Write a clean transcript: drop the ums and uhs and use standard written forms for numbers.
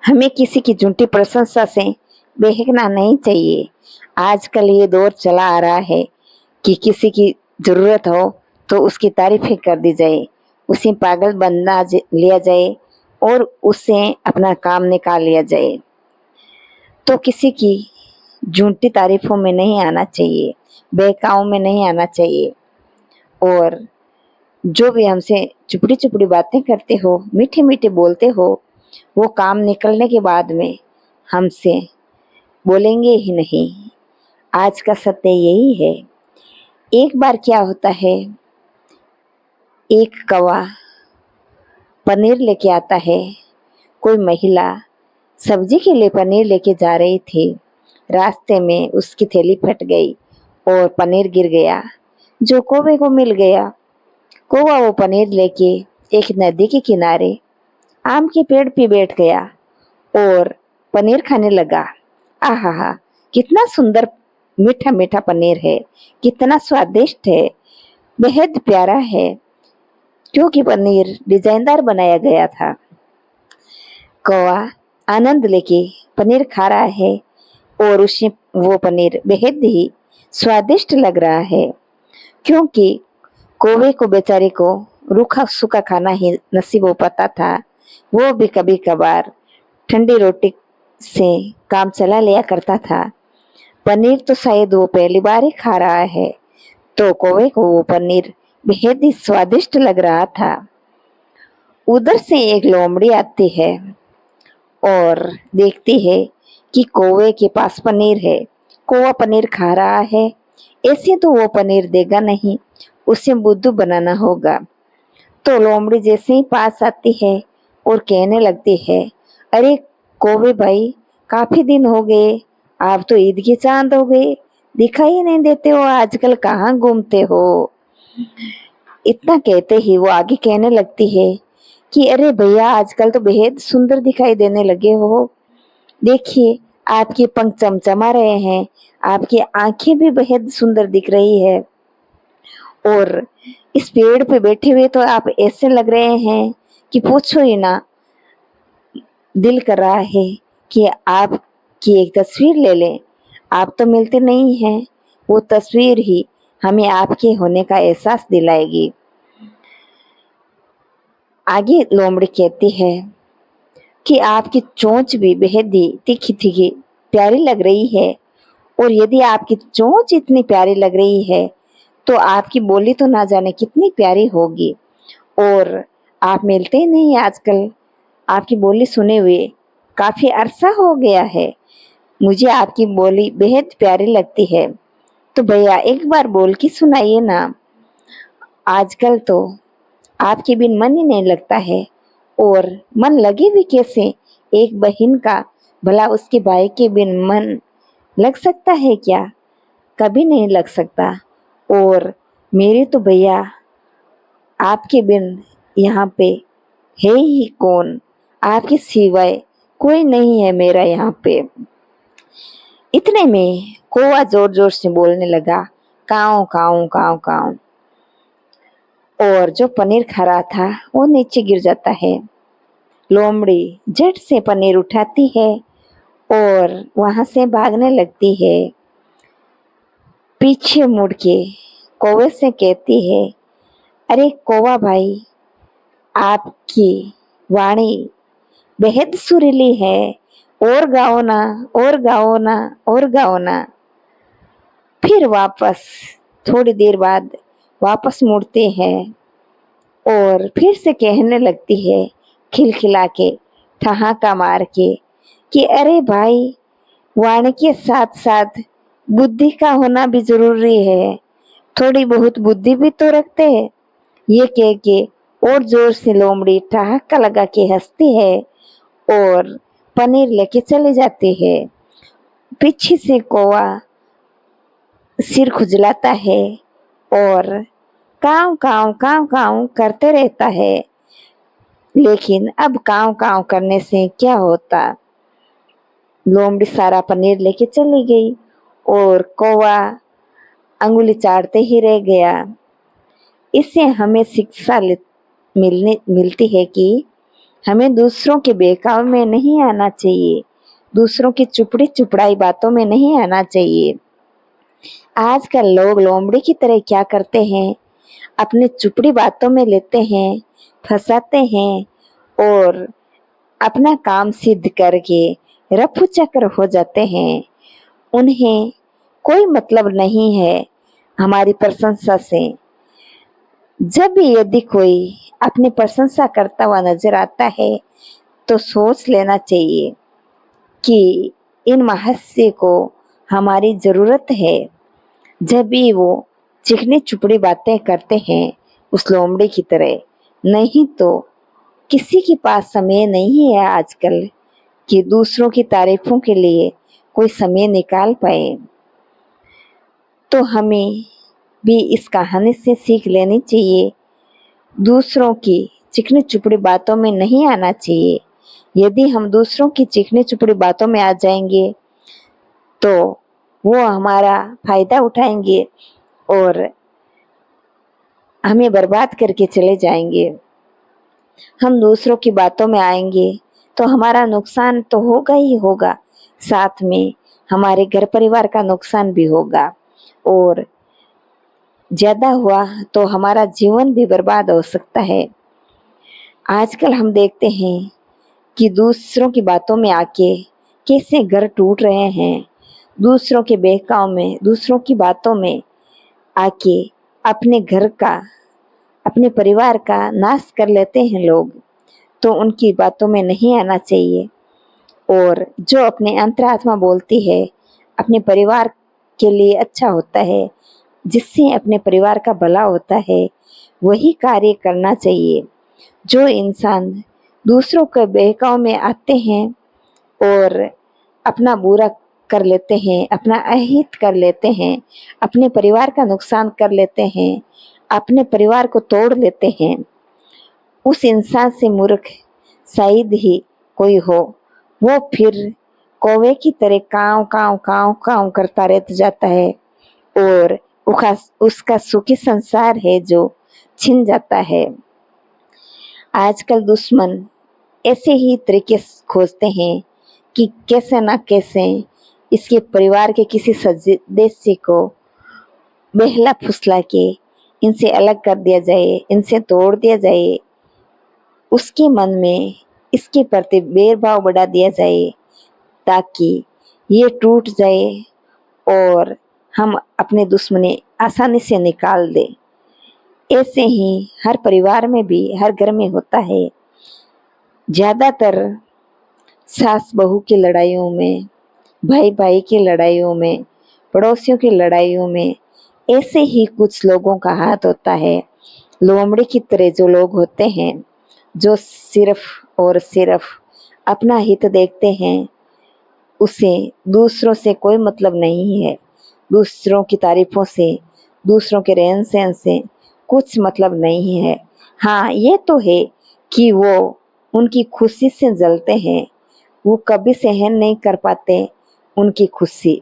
हमें किसी की झूठी प्रशंसा से बहकना नहीं चाहिए। आजकल ये दौर चला आ रहा है कि किसी की जरूरत हो तो उसकी तारीफें कर दी जाए, उसे पागल बना लिया जाए और उससे अपना काम निकाल लिया जाए। तो किसी की झूठी तारीफों में नहीं आना चाहिए, बहकावों में नहीं आना चाहिए। और जो भी हमसे चुपड़ी चुपड़ी बातें करते हो, मीठे मीठे बोलते हो, वो काम निकलने के बाद में हमसे बोलेंगे ही नहीं। आज का सत्य यही है। एक बार क्या होता है, एक कौवा पनीर लेके आता है। कोई महिला सब्जी के लिए पनीर लेके जा रही थी। रास्ते में उसकी थैली फट गई और पनीर गिर गया, जो कौवे को मिल गया। कौवा वो पनीर लेके एक नदी के किनारे आम के पेड़ पे बैठ गया और पनीर खाने लगा। आहा, कितना सुंदर मीठा मीठा पनीर है, कितना स्वादिष्ट है, बेहद प्यारा है, क्योंकि पनीर डिजाइनदार बनाया गया था। कौवा आनंद लेके पनीर खा रहा है और उसे वो पनीर बेहद ही स्वादिष्ट लग रहा है, क्योंकि कौवे को बेचारे को रूखा सूखा खाना ही नसीब हो पाता था। वो भी कभी कभार ठंडी रोटी से काम चला लिया करता था। पनीर तो शायद वो पहली बार ही खा रहा है, तो कौवे को वो पनीर बेहद ही स्वादिष्ट लग रहा था। उधर से एक लोमड़ी आती है और देखती है कि कौवे के पास पनीर है। कौवा पनीर खा रहा है, ऐसे तो वो पनीर देगा नहीं, उसे बुद्धू बनाना होगा। तो लोमड़ी जैसे ही पास आती है और कहने लगती है, अरे कौवे भाई, काफी दिन हो गए, आप तो ईद के चांद हो गए, दिखाई नहीं देते हो, आजकल कहाँ घूमते हो। इतना कहते ही वो आगे कहने लगती है कि अरे भैया, आजकल तो बेहद सुंदर दिखाई देने लगे हो। देखिए, आपके पंख चमचमा रहे हैं, आपकी आंखें भी बेहद सुंदर दिख रही है, और इस पेड़ पे बैठे हुए तो आप ऐसे लग रहे हैं कि पूछो ही ना। दिल कर रहा है कि आपकी एक तस्वीर ले लें। आप तो मिलते नहीं हैं, वो तस्वीर ही हमें आपके होने का एहसास दिलाएगी। आगे लोमड़ी कहती है कि आपकी चोंच भी बेहद ही तीखी तीखी प्यारी लग रही है, और यदि आपकी चोंच इतनी प्यारी लग रही है तो आपकी बोली तो ना जाने कितनी प्यारी होगी। और आप मिलते ही नहीं आजकल, आपकी बोली सुने हुए काफी अरसा हो गया है। मुझे आपकी बोली बेहद प्यारी लगती है, तो भैया एक बार बोल के सुनाइए ना। आजकल तो आपके बिन मन ही नहीं लगता है, और मन लगे भी कैसे। एक बहन का भला उसके भाई के बिन मन लग सकता है क्या? कभी नहीं लग सकता। और मेरी तो भैया आपके बिन यहाँ पे है ही कौन, आपके सिवाय कोई नहीं है मेरा यहाँ पे। इतने में कौवा जोर जोर से बोलने लगा, काऊ काऊ काऊ काऊ। और जो पनीर खा रहा था वो नीचे गिर जाता है। लोमड़ी झट से पनीर उठाती है और वहां से भागने लगती है। पीछे मुड़ के कौवे से कहती है, अरे कौवा भाई, आपकी वाणी बेहद सुरीली है, और गाओ ना, और गाओ ना, और गाओ ना। फिर वापस थोड़ी देर बाद वापस मुड़ते हैं और फिर से कहने लगती है, खिलखिला के, ठहाका मार के, कि अरे भाई, वाणी के साथ साथ बुद्धि का होना भी जरूरी है, थोड़ी बहुत बुद्धि भी तो रखते हैं। ये कह के और जोर से लोमड़ी ठहाका लगा के हंसती है और पनीर लेके चले जाते हैं। पीछे से कौवा सिर खुजलाता है और काव काव काव काव करते रहता है, लेकिन अब काव काव करने से क्या होता। लोमड़ी सारा पनीर लेके चली गई और कौवा अंगुली चाटते ही रह गया। इससे हमें शिक्षा मिलती है कि हमें दूसरों के बहकावे में नहीं आना चाहिए, दूसरों की चुपड़ी चुपड़ाई बातों में नहीं आना चाहिए। आजकल लोग लोमड़ी की तरह क्या करते हैं, अपनी चुपड़ी बातों में लेते हैं, फंसाते हैं और अपना काम सिद्ध करके रफू चक्कर हो जाते हैं। उन्हें कोई मतलब नहीं है हमारी प्रशंसा से। जब भी यदि कोई अपनी प्रशंसा करता हुआ नजर आता है तो सोच लेना चाहिए कि इन महस्य को हमारी जरूरत है। जब भी वो चिकनी चुपड़ी बातें करते हैं उस लोमड़ी की तरह, नहीं तो किसी के पास समय नहीं है आजकल कि दूसरों की तारीफों के लिए कोई समय निकाल पाए। तो हमें भी इस कहानी से सीख लेनी चाहिए, दूसरों की चिकनी चुपड़ी बातों में नहीं आना चाहिए। यदि हम दूसरों की चिकनी चुपड़ी बातों में आ जाएंगे तो वो हमारा फायदा उठाएंगे और हमें बर्बाद करके चले जाएंगे। हम दूसरों की बातों में आएंगे तो हमारा नुकसान तो होगा ही होगा, साथ में हमारे घर परिवार का नुकसान भी होगा और ज्यादा हुआ तो हमारा जीवन भी बर्बाद हो सकता है। आजकल हम देखते हैं कि दूसरों की बातों में आके कैसे घर टूट रहे हैं, दूसरों के बहकाव में, दूसरों की बातों में आके अपने घर का, अपने परिवार का नाश कर लेते हैं लोग। तो उनकी बातों में नहीं आना चाहिए और जो अपने अंतरात्मा बोलती है, अपने परिवार के लिए अच्छा होता है, जिससे अपने परिवार का भला होता है, वही कार्य करना चाहिए। जो इंसान दूसरों के बहकाव में आते हैं और अपना बुरा कर लेते हैं, अपना अहित कर लेते हैं, अपने परिवार का नुकसान कर लेते हैं, अपने परिवार को तोड़ लेते हैं, उस इंसान से मूर्ख शायद ही कोई हो। वो फिर कौवे की तरह काव काव काव काव करता रह जाता है और उसका सुखी संसार है जो छिन जाता है। आजकल दुश्मन ऐसे ही तरीके खोजते हैं कि कैसे ना कैसे इसके परिवार के किसी सदस्य को बहला फुसला के इनसे अलग कर दिया जाए, इनसे तोड़ दिया जाए, उसके मन में इसके प्रति भेदभाव बढ़ा दिया जाए ताकि ये टूट जाए और हम अपने दुश्मनी आसानी से निकाल दें। ऐसे ही हर परिवार में भी, हर घर में होता है। ज्यादातर सास बहू की लड़ाइयों में, भाई भाई की लड़ाइयों में, पड़ोसियों की लड़ाइयों में ऐसे ही कुछ लोगों का हाथ होता है। लोमड़ी की तरह जो लोग होते हैं, जो सिर्फ और सिर्फ अपना हित देखते हैं, उसे दूसरों से कोई मतलब नहीं है। दूसरों की तारीफों से, दूसरों के रहन सहन से कुछ मतलब नहीं है। हाँ, ये तो है कि वो उनकी खुशी से जलते हैं, वो कभी सहन नहीं कर पाते उनकी खुशी।